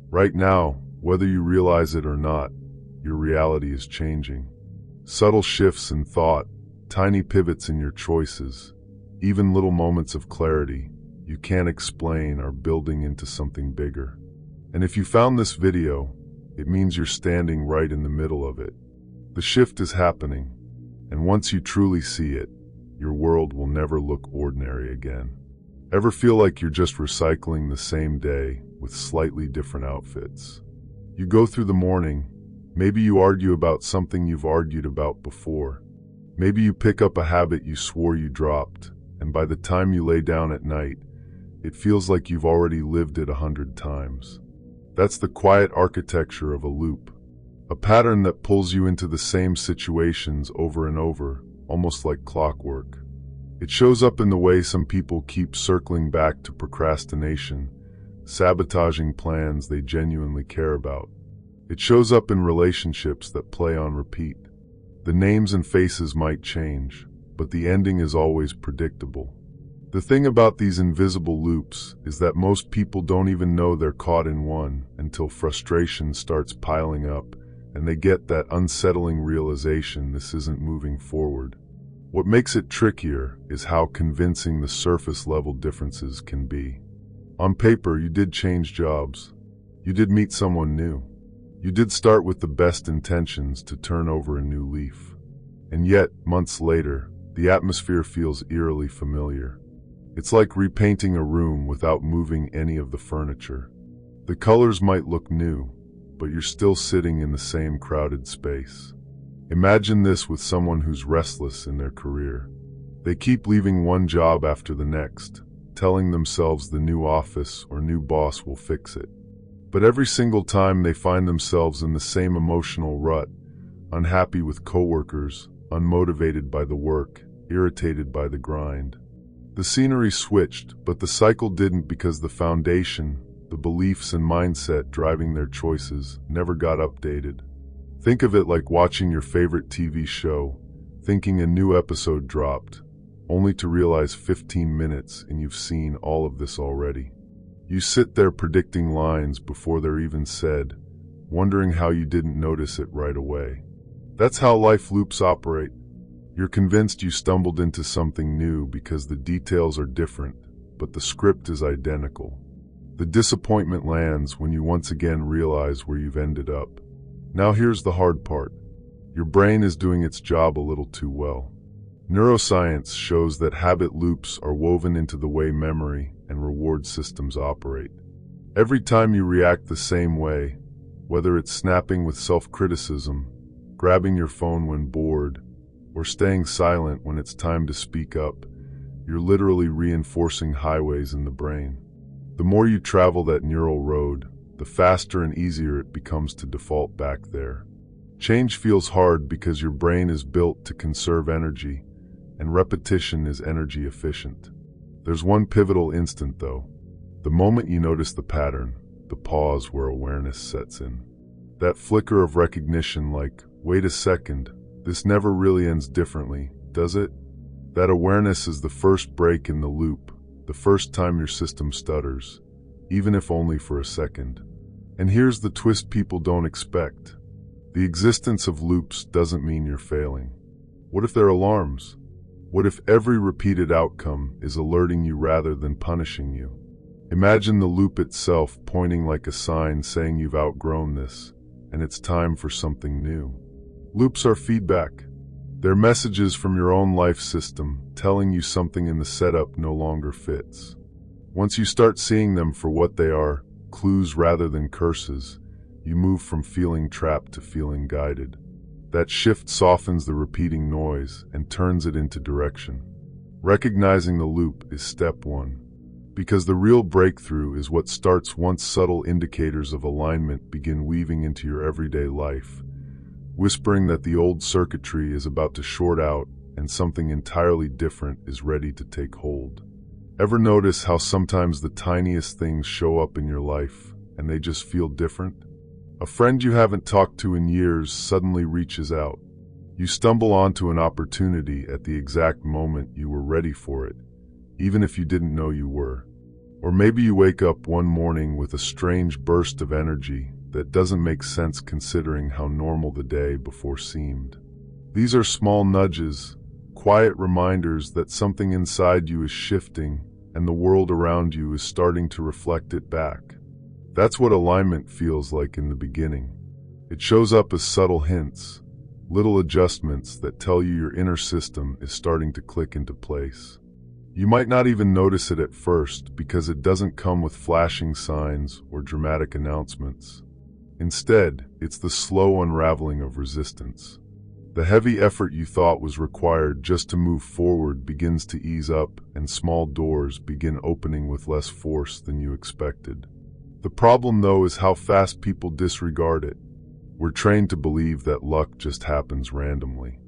Right now, whether you realize it or not, your reality is changing. Subtle shifts in thought, tiny pivots in your choices, even little moments of clarity you can't explain are building into something bigger. And if you found this video, it means you're standing right in the middle of it. The shift is happening, and once you truly see it, your world will never look ordinary again. Ever feel like you're just recycling the same day with slightly different outfits? You go through the morning, maybe you argue about something you've argued about before. Maybe you pick up a habit you swore you dropped, and by the time you lay down at night, it feels like you've already lived it 100 times. That's the quiet architecture of a loop, a pattern that pulls you into the same situations over and over, almost like clockwork. It shows up in the way some people keep circling back to procrastination, sabotaging plans they genuinely care about. It shows up in relationships that play on repeat. The names and faces might change, but the ending is always predictable. The thing about these invisible loops is that most people don't even know they're caught in one until frustration starts piling up and they get that unsettling realization this isn't moving forward. What makes it trickier is how convincing the surface-level differences can be. On paper, you did change jobs. You did meet someone new. You did start with the best intentions to turn over a new leaf. And yet, months later, the atmosphere feels eerily familiar. It's like repainting a room without moving any of the furniture. The colors might look new, but you're still sitting in the same crowded space. Imagine this with someone who's restless in their career. They keep leaving one job after the next, telling themselves the new office or new boss will fix it. But every single time they find themselves in the same emotional rut, unhappy with coworkers, unmotivated by the work, irritated by the grind. The scenery switched, but the cycle didn't because the foundation, the beliefs and mindset driving their choices, never got updated. Think of it like watching your favorite TV show, thinking a new episode dropped, only to realize 15 minutes and you've seen all of this already. You sit there predicting lines before they're even said, wondering how you didn't notice it right away. That's how life loops operate. You're convinced you stumbled into something new because the details are different, but the script is identical. The disappointment lands when you once again realize where you've ended up. Now here's the hard part. Your brain is doing its job a little too well. Neuroscience shows that habit loops are woven into the way memory and reward systems operate. Every time you react the same way, whether it's snapping with self-criticism, grabbing your phone when bored, or staying silent when it's time to speak up, you're literally reinforcing highways in the brain. The more you travel that neural road, the faster and easier it becomes to default back there. Change feels hard because your brain is built to conserve energy, and repetition is energy efficient. There's one pivotal instant though. The moment you notice the pattern, the pause where awareness sets in. That flicker of recognition like, wait a second, this never really ends differently, does it? That awareness is the first break in the loop, the first time your system stutters, even if only for a second. And here's the twist people don't expect. The existence of loops doesn't mean you're failing. What if they're alarms? What if every repeated outcome is alerting you rather than punishing you? Imagine the loop itself pointing like a sign saying you've outgrown this, and it's time for something new. Loops are feedback. They're messages from your own life system telling you something in the setup no longer fits. Once you start seeing them for what they are, clues rather than curses, you move from feeling trapped to feeling guided. That shift softens the repeating noise and turns it into direction. Recognizing the loop is step one, because the real breakthrough is what starts once subtle indicators of alignment begin weaving into your everyday life, whispering that the old circuitry is about to short out and something entirely different is ready to take hold. Ever notice how sometimes the tiniest things show up in your life and they just feel different? A friend you haven't talked to in years suddenly reaches out. You stumble onto an opportunity at the exact moment you were ready for it, even if you didn't know you were. Or maybe you wake up one morning with a strange burst of energy that doesn't make sense considering how normal the day before seemed. These are small nudges, quiet reminders that something inside you is shifting and the world around you is starting to reflect it back. That's what alignment feels like in the beginning. It shows up as subtle hints, little adjustments that tell you your inner system is starting to click into place. You might not even notice it at first because it doesn't come with flashing signs or dramatic announcements. Instead, it's the slow unraveling of resistance. The heavy effort you thought was required just to move forward begins to ease up, and small doors begin opening with less force than you expected. The problem, though, is how fast people disregard it. We're trained to believe that luck just happens randomly.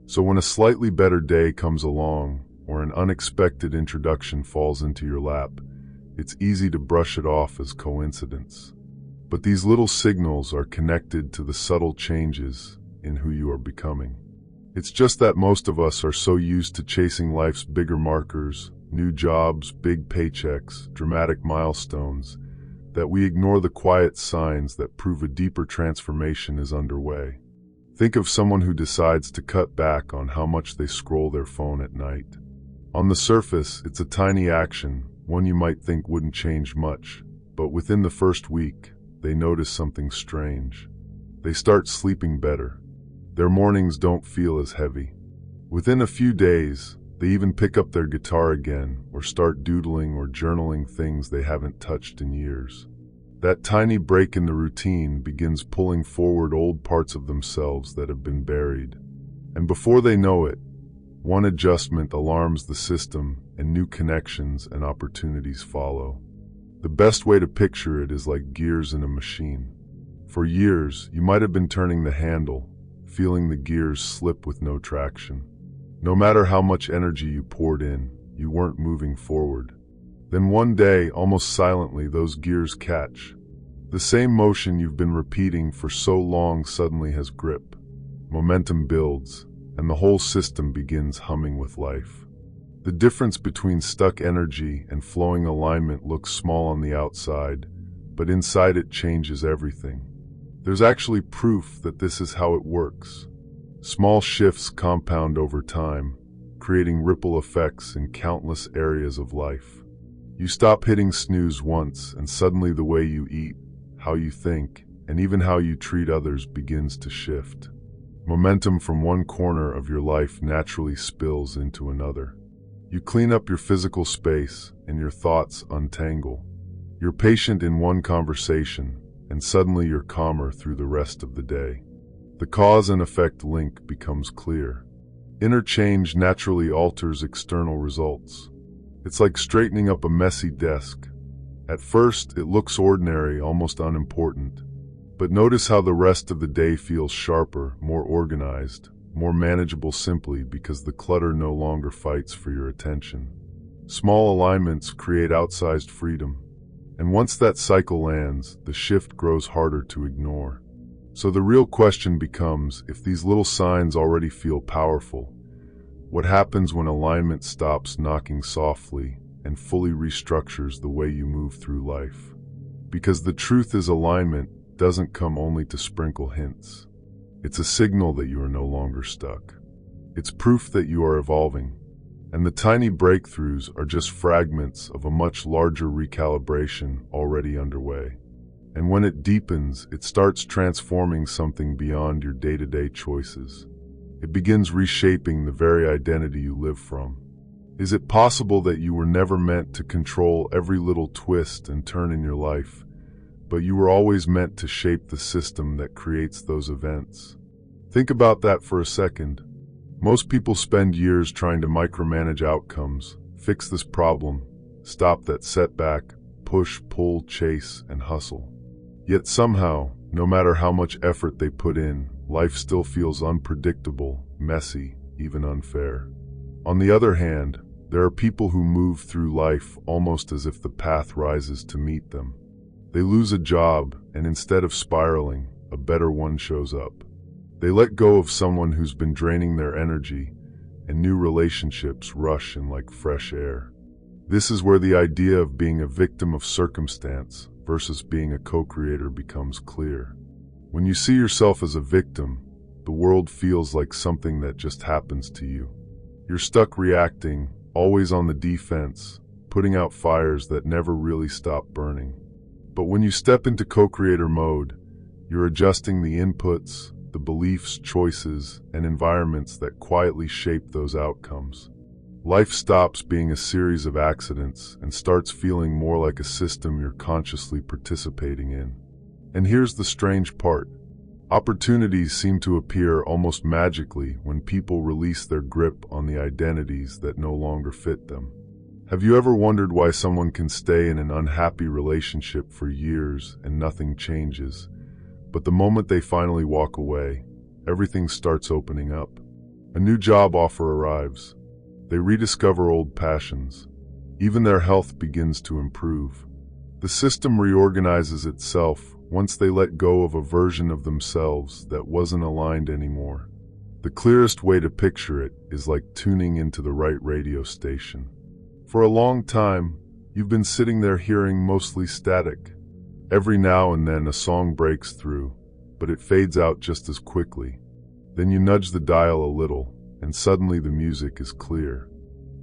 So when a slightly better day comes along, or an unexpected introduction falls into your lap, it's easy to brush it off as coincidence. But these little signals are connected to the subtle changes in who you are becoming. It's just that most of us are so used to chasing life's bigger markers, new jobs, big paychecks, dramatic milestones, that we ignore the quiet signs that prove a deeper transformation is underway. Think of someone who decides to cut back on how much they scroll their phone at night. On the surface, it's a tiny action, one you might think wouldn't change much, but within the first week, they notice something strange. They start sleeping better. Their mornings don't feel as heavy. Within a few days, they even pick up their guitar again or start doodling or journaling things they haven't touched in years. That tiny break in the routine begins pulling forward old parts of themselves that have been buried. And before they know it, one adjustment alarms the system and new connections and opportunities follow. The best way to picture it is like gears in a machine. For years, you might have been turning the handle, feeling the gears slip with no traction. No matter how much energy you poured in, you weren't moving forward. Then one day, almost silently, those gears catch. The same motion you've been repeating for so long suddenly has grip. Momentum builds, and the whole system begins humming with life. The difference between stuck energy and flowing alignment looks small on the outside, but inside it changes everything. There's actually proof that this is how it works. Small shifts compound over time, creating ripple effects in countless areas of life. You stop hitting snooze once, and suddenly the way you eat, how you think, and even how you treat others begins to shift. Momentum from one corner of your life naturally spills into another. You clean up your physical space, and your thoughts untangle. You're patient in one conversation, and suddenly you're calmer through the rest of the day. The cause and effect link becomes clear. Inner change naturally alters external results. It's like straightening up a messy desk. At first, it looks ordinary, almost unimportant. But notice how the rest of the day feels sharper, more organized, more manageable simply because the clutter no longer fights for your attention. Small alignments create outsized freedom. And once that cycle lands, the shift grows harder to ignore. So the real question becomes, if these little signs already feel powerful, what happens when alignment stops knocking softly and fully restructures the way you move through life? Because the truth is, alignment doesn't come only to sprinkle hints. It's a signal that you are no longer stuck. It's proof that you are evolving. And the tiny breakthroughs are just fragments of a much larger recalibration already underway. And when it deepens, it starts transforming something beyond your day-to-day choices. It begins reshaping the very identity you live from. Is it possible that you were never meant to control every little twist and turn in your life, but you were always meant to shape the system that creates those events? Think about that for a second. Most people spend years trying to micromanage outcomes, fix this problem, stop that setback, push, pull, chase, and hustle. Yet somehow, no matter how much effort they put in, life still feels unpredictable, messy, even unfair. On the other hand, there are people who move through life almost as if the path rises to meet them. They lose a job, and instead of spiraling, a better one shows up. They let go of someone who's been draining their energy, and new relationships rush in like fresh air. This is where the idea of being a victim of circumstance versus being a co-creator becomes clear. When you see yourself as a victim, the world feels like something that just happens to you. You're stuck reacting, always on the defense, putting out fires that never really stop burning. But when you step into co-creator mode, you're adjusting the inputs, the beliefs, choices, and environments that quietly shape those outcomes. Life stops being a series of accidents and starts feeling more like a system you're consciously participating in. And here's the strange part. Opportunities seem to appear almost magically when people release their grip on the identities that no longer fit them. Have you ever wondered why someone can stay in an unhappy relationship for years and nothing changes, but the moment they finally walk away, everything starts opening up? A new job offer arrives. They rediscover old passions. Even their health begins to improve. The system reorganizes itself once they let go of a version of themselves that wasn't aligned anymore. The clearest way to picture it is like tuning into the right radio station. For a long time, you've been sitting there hearing mostly static. Every now and then a song breaks through, but it fades out just as quickly. Then you nudge the dial a little, and suddenly the music is clear.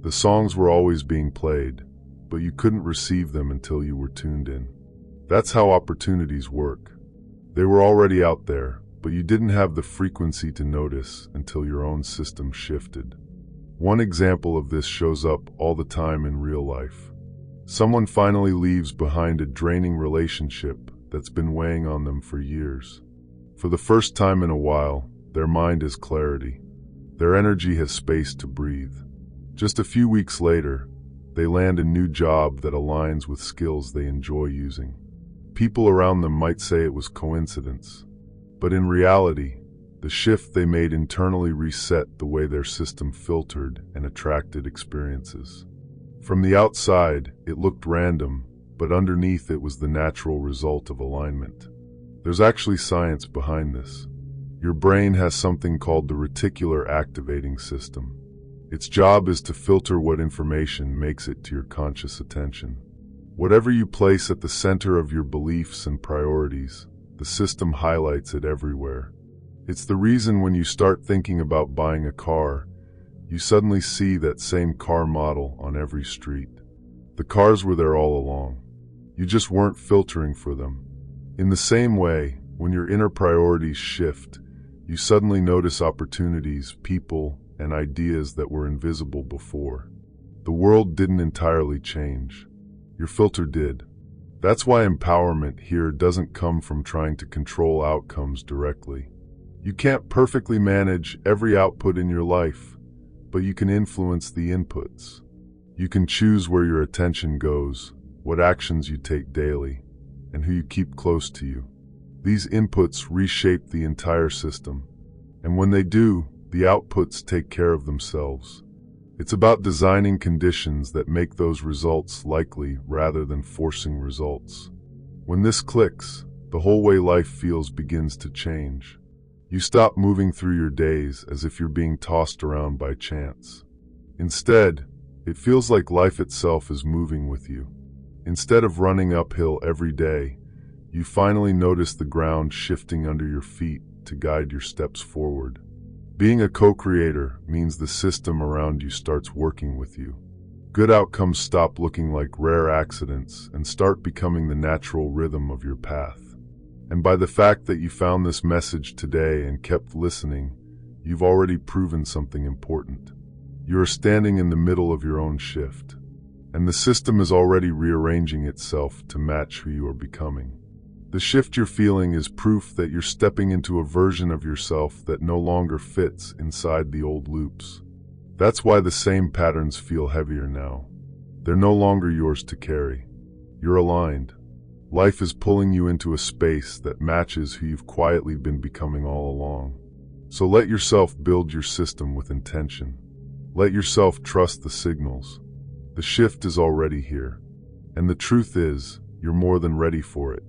The songs were always being played, but you couldn't receive them until you were tuned in. That's how opportunities work. They were already out there, but you didn't have the frequency to notice until your own system shifted. One example of this shows up all the time in real life. Someone finally leaves behind a draining relationship that's been weighing on them for years. For the first time in a while, their mind has clarity. Their energy has space to breathe. Just a few weeks later, they land a new job that aligns with skills they enjoy using. People around them might say it was coincidence, but in reality, the shift they made internally reset the way their system filtered and attracted experiences. From the outside, it looked random, but underneath it was the natural result of alignment. There's actually science behind this. Your brain has something called the reticular activating system. Its job is to filter what information makes it to your conscious attention. Whatever you place at the center of your beliefs and priorities, the system highlights it everywhere. It's the reason when you start thinking about buying a car, you suddenly see that same car model on every street. The cars were there all along. You just weren't filtering for them. In the same way, when your inner priorities shift, you suddenly notice opportunities, people, and ideas that were invisible before. The world didn't entirely change. Your filter did. That's why empowerment here doesn't come from trying to control outcomes directly. You can't perfectly manage every output in your life, but you can influence the inputs. You can choose where your attention goes, what actions you take daily, and who you keep close to you. These inputs reshape the entire system, and when they do, the outputs take care of themselves. It's about designing conditions that make those results likely rather than forcing results. When this clicks, the whole way life feels begins to change. You stop moving through your days as if you're being tossed around by chance. Instead, it feels like life itself is moving with you. Instead of running uphill every day, you finally notice the ground shifting under your feet to guide your steps forward. Being a co-creator means the system around you starts working with you. Good outcomes stop looking like rare accidents and start becoming the natural rhythm of your path. And by the fact that you found this message today and kept listening, you've already proven something important. You are standing in the middle of your own shift, and the system is already rearranging itself to match who you are becoming. The shift you're feeling is proof that you're stepping into a version of yourself that no longer fits inside the old loops. That's why the same patterns feel heavier now. They're no longer yours to carry. You're aligned. Life is pulling you into a space that matches who you've quietly been becoming all along. So let yourself build your system with intention. Let yourself trust the signals. The shift is already here. And the truth is, you're more than ready for it.